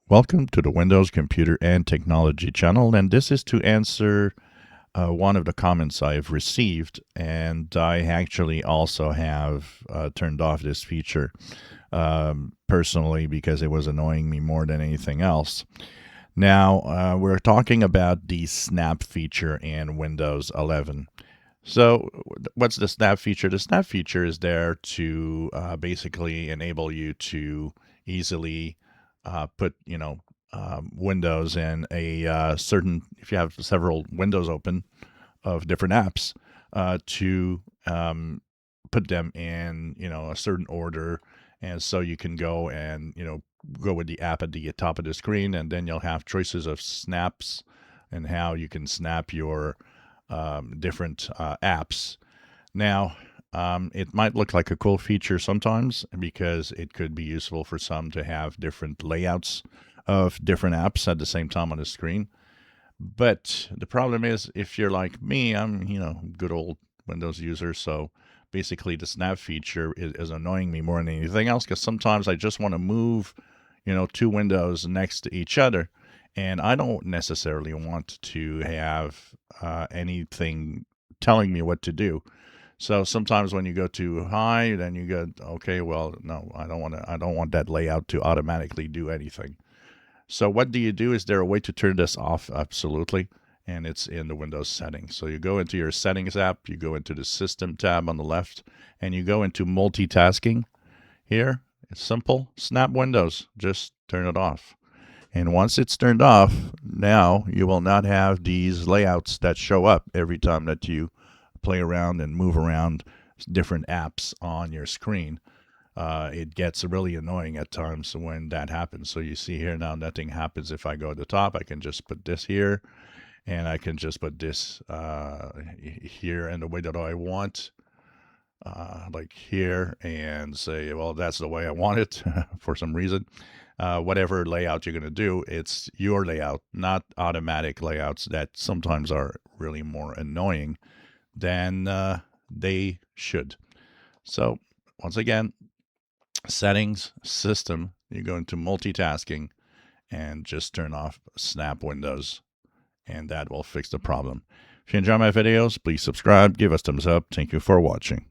Welcome to the Windows Computer and Technology channel, and this is to answer one of the comments I've received, and I actually also have turned off this feature personally because it was annoying me more than anything else. Now, we're talking about the snap feature in Windows 11. So, what's the snap feature? The snap feature is there to basically enable you to easily put, windows in a certain, if you have several windows open of different apps, to put them in, a certain order. And so you can go and, go with the app at the top of the screen, and then you'll have choices of snaps and how you can snap your different apps. Now, it might look like a cool feature sometimes because it could be useful for some to have different layouts of different apps at the same time on the screen. But the problem is, if you're like me, I'm, good old Windows user, so basically the snap feature is annoying me more than anything else because sometimes I just want to move, two windows next to each other, and I don't necessarily want to have anything telling me what to do. So sometimes when you go too high, then you go, okay, well, no, I don't want that layout to automatically do anything. So what do you do? Is there a way to turn this off? Absolutely. And it's in the Windows settings. So you go into your settings app, you go into the system tab on the left, and you go into multitasking. Here, it's simple. Snap windows. Just turn it off. And once it's turned off, now you will not have these layouts that show up every time that you play around and move around different apps on your screen. It gets really annoying at times when that happens. So you see here now, nothing happens if I go to the top. I can just put this here, and I can just put this here in the way that I want, like here, and say, well, that's the way I want it for some reason. Whatever layout you're going to do, it's your layout, not automatic layouts that sometimes are really more annoying than they should. So once again, settings, system, you go into multitasking and just turn off snap windows, and that will fix the problem. If you enjoy my videos, please subscribe, give us thumbs up. Thank you for watching.